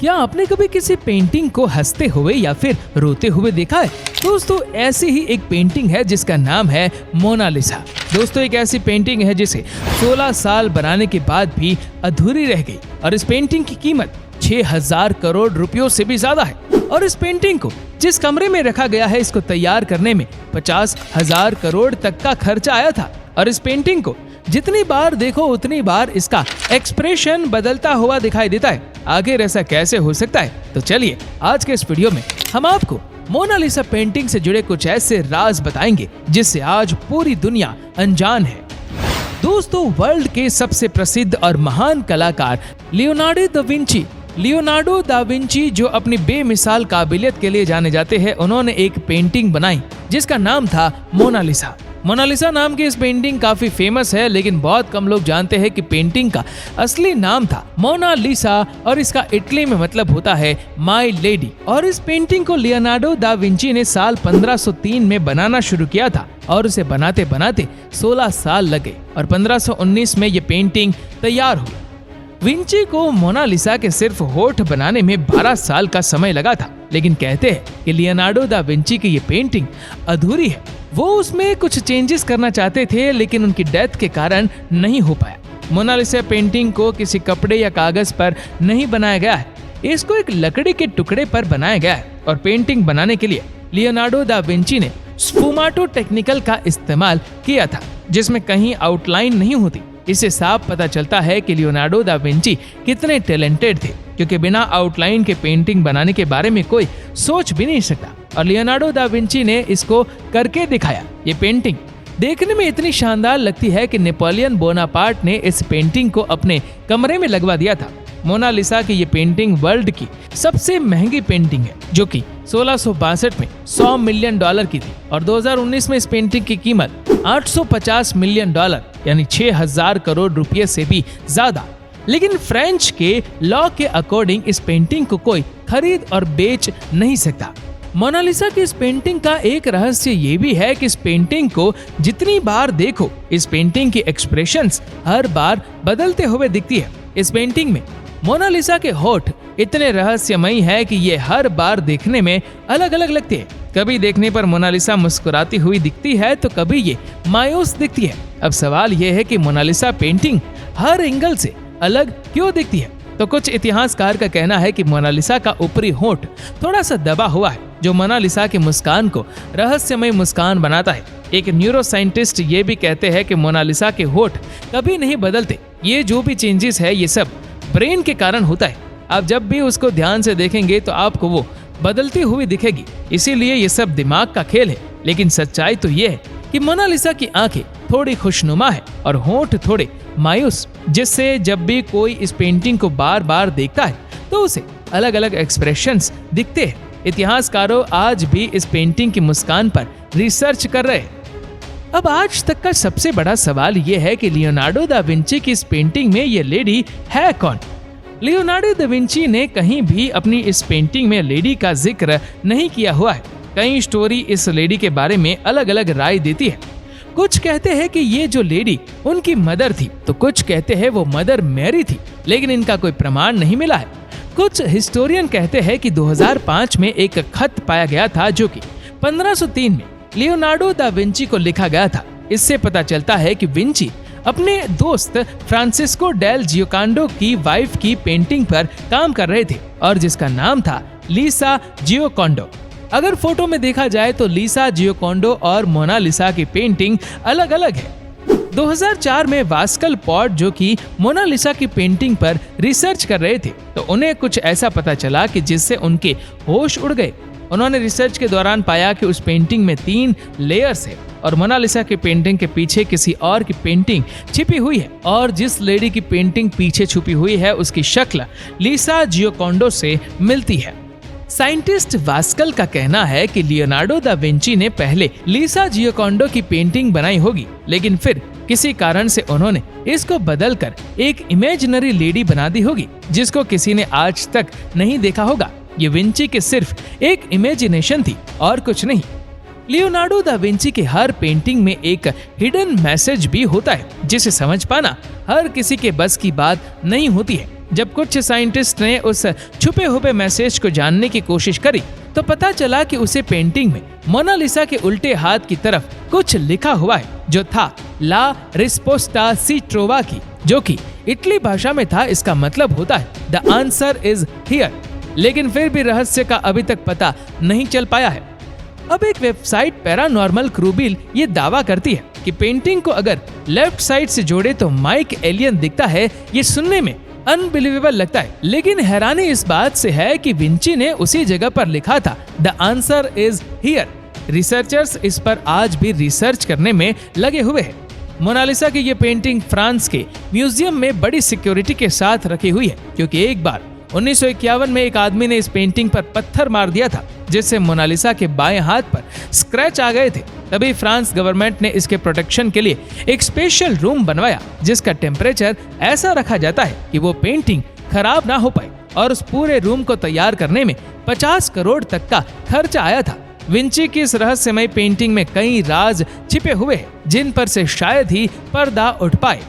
क्या आपने कभी किसी पेंटिंग को हंसते हुए या फिर रोते हुए देखा है? दोस्तों ऐसी ही एक पेंटिंग है जिसका नाम है मोनालिसा। दोस्तों एक ऐसी पेंटिंग है जिसे 16 साल बनाने के बाद भी अधूरी रह गई और इस पेंटिंग की कीमत 6000 करोड़ रुपयों से भी ज्यादा है। और इस पेंटिंग को जिस कमरे में रखा गया है इसको तैयार करने में 50,000 करोड़ तक का खर्चा आया था। और इस पेंटिंग को जितनी बार देखो उतनी बार इसका एक्सप्रेशन बदलता हुआ दिखाई देता है। आखिर ऐसा कैसे हो सकता है? तो चलिए आज के इस वीडियो में हम आपको मोनालिसा पेंटिंग से जुड़े कुछ ऐसे राज बताएंगे जिससे आज पूरी दुनिया अनजान है। दोस्तों वर्ल्ड के सबसे प्रसिद्ध और महान कलाकार लियोनार्डो दा विंची जो अपनी बेमिसाल काबिलियत के लिए जाने जाते हैं, उन्होंने एक पेंटिंग बनाई जिसका नाम था मोनालिसा। मोनालिसा नाम की इस पेंटिंग काफी फेमस है, लेकिन बहुत कम लोग जानते हैं कि पेंटिंग का असली नाम था मोनालिसा और इसका इटली में मतलब होता है माय लेडी। और इस पेंटिंग को लियोनार्डो दा विंची ने साल 1503 में बनाना शुरू किया था और उसे बनाते बनाते 16 साल लगे और 1519 में ये पेंटिंग तैयार हुई। विंची को मोनालिसा के सिर्फ होठ बनाने में 12 साल का समय लगा था, लेकिन कहते हैं कि लियोनार्डो दा विंची की ये पेंटिंग अधूरी है। वो उसमें कुछ चेंजेस करना चाहते थे लेकिन उनकी डेथ के कारण नहीं हो पाया। मोनालिसा पेंटिंग को किसी कपड़े या कागज पर नहीं बनाया गया है, इसको एक लकड़ी के टुकड़े पर बनाया गया है। और पेंटिंग बनाने के लिए लियोनार्डो दा विंची ने स्फुमाटो टेक्निकल का इस्तेमाल किया था जिसमें कहीं आउटलाइन नहीं होती। इससे साफ पता चलता है कि लियोनार्डो दा विंची कितने टैलेंटेड थे, क्योंकि बिना आउटलाइन के पेंटिंग बनाने के बारे में कोई सोच भी नहीं सकता। और लियोनार्डो दा विंची ने इसको करके दिखाया। ये पेंटिंग देखने में इतनी शानदार लगती है कि नेपोलियन बोनापार्ट ने इस पेंटिंग को अपने कमरे में लगवा दिया था। मोनालिसा की ये पेंटिंग वर्ल्ड की सबसे महंगी पेंटिंग है, जो कि 1662 में $100 मिलियन की थी और 2019 में इस पेंटिंग की कीमत $850 मिलियन यानी 6000 करोड़ रुपये से भी ज्यादा। लेकिन फ्रेंच के लॉ के अकॉर्डिंग इस पेंटिंग को कोई खरीद और बेच नहीं सकता। मोनालिसा की इस पेंटिंग का एक रहस्य ये भी है कि इस पेंटिंग को जितनी बार देखो इस पेंटिंग की एक्सप्रेशंस हर बार बदलते हुए दिखती है। इस पेंटिंग में मोनालिसा के होठ इतने रहस्यमयी है कि ये हर बार देखने में अलग अलग लगते हैं। कभी देखने पर मोनालिसा मुस्कुराती हुई दिखती है तो कभी ये मायूस दिखती है। अब सवाल ये है कि मोनालिसा पेंटिंग हर एंगल से अलग क्यों दिखती है? तो कुछ इतिहासकार का कहना है कि मोनालिसा का ऊपरी होठ थोड़ा सा दबा हुआ है, जो मोनालिसा की मुस्कान को रहस्यमय मुस्कान बनाता है। एक न्यूरो साइंटिस्ट ये भी कहते हैं कि मोनालिसा के होठ कभी नहीं बदलते। ये जो भी चेंजेस है ये सब ब्रेन के कारण होता है। आप जब भी उसको ध्यान से देखेंगे तो आपको वो बदलती हुई दिखेगी, इसीलिए ये सब दिमाग का खेल है। लेकिन सच्चाई तो ये है कि मोनालिसा की आंखें थोड़ी खुशनुमा है और होंठ थोड़े मायूस, जिससे जब भी कोई इस पेंटिंग को बार बार देखता है तो उसे अलग अलग एक्सप्रेशंस दिखते हैं। इतिहासकारों आज भी इस पेंटिंग की मुस्कान पर रिसर्च कर रहे हैं। अब आज तक का सबसे बड़ा सवाल ये है कि लियोनार्डो दा विंची की इस पेंटिंग में ये लेडी है कौन? लियोनार्डो दा विंची ने कहीं भी अपनी इस पेंटिंग में लेडी का जिक्र नहीं किया हुआ है। कई स्टोरी इस लेडी के बारे में अलग अलग राय देती है। कुछ कहते हैं कि ये जो लेडी उनकी मदर थी, तो कुछ कहते हैं वो मदर मैरी थी, लेकिन इनका कोई प्रमाण नहीं मिला है। कुछ हिस्टोरियन कहते हैं कि 2005 में एक खत पाया गया था जो कि 1503 में लियोनार्डो दा विंची को लिखा गया था। इससे पता चलता है कि विंची अपने दोस्त फ्रांसिस्को डेल जियोकांडो की वाइफ की पेंटिंग पर काम कर रहे थे और जिसका नाम था लिसा जियोकांडो। अगर फोटो में देखा जाए तो लिसा जियोकांडो और मोनालिसा की पेंटिंग अलग अलग है। 2004 में वास्कल पॉट जो कि मोनालिसा की पेंटिंग पर रिसर्च कर रहे थे, तो उन्हें कुछ ऐसा पता चला कि जिससे उनके होश उड़ गए। उन्होंने रिसर्च के दौरान पाया कि उस पेंटिंग में 3 लेयर्स है और मोनालिसा की पेंटिंग के पीछे किसी और की पेंटिंग छिपी हुई है और जिस लेडी की पेंटिंग पीछे छुपी हुई है उसकी शक्ल लिसा जियोकांडो से मिलती है। साइंटिस्ट वास्कल का कहना है कि लियोनार्डो दा विंची ने पहले लिसा जियोकांडो की पेंटिंग बनाई होगी, लेकिन फिर किसी कारण से उन्होंने इसको बदलकर एक इमेजिनरी लेडी बना दी होगी जिसको किसी ने आज तक नहीं देखा होगा। ये विंची की सिर्फ एक इमेजिनेशन थी और कुछ नहीं। लियोनार्डो दा विंची के हर पेंटिंग में एक हिडन मैसेज भी होता है जिसे समझ पाना हर किसी के बस की बात नहीं होती है। जब कुछ साइंटिस्ट ने उस छुपे हुए मैसेज को जानने की कोशिश करी तो पता चला कि उसे पेंटिंग में मोनालिसा के उल्टे हाथ की तरफ कुछ लिखा हुआ है जो था ला रिस्पोस्टा सी ट्रोवाकी, जो कि इटली भाषा में था। इसका मतलब होता है द आंसर इज हियर। लेकिन फिर भी रहस्य का अभी तक पता नहीं चल पाया है। अब एक वेबसाइट पैरानॉर्मल क्रूबिल ये दावा करती है कि पेंटिंग को अगर लेफ्ट साइड से जोड़े तो माइक एलियन दिखता है। ये सुनने में अनबिलीवेबल लगता है, लेकिन हैरानी इस बात से है कि विंची ने उसी जगह पर लिखा था the answer is here. Researchers इस पर आज भी रिसर्च करने में लगे हुए हैं। मोनालिसा की ये पेंटिंग फ्रांस के म्यूजियम में बड़ी सिक्योरिटी के साथ रखी हुई है, क्योंकि एक बार 1951 में एक आदमी ने इस पेंटिंग पर पत्थर मार दिया था, जिससे मोनालिसा के बाएं हाथ पर स्क्रैच आ गए थे। तभी फ्रांस गवर्नमेंट ने इसके प्रोटेक्शन के लिए एक स्पेशल रूम बनवाया, जिसका टेम्परेचर ऐसा रखा जाता है कि वो पेंटिंग खराब ना हो पाए। और उस पूरे रूम को तैयार करने में 50 करोड़ तक का खर्चा आया था। विंची की इस रहस्यमय पेंटिंग में कई राज छिपे हुए हैं, जिन पर से शायद ही पर्दा उठ पाए।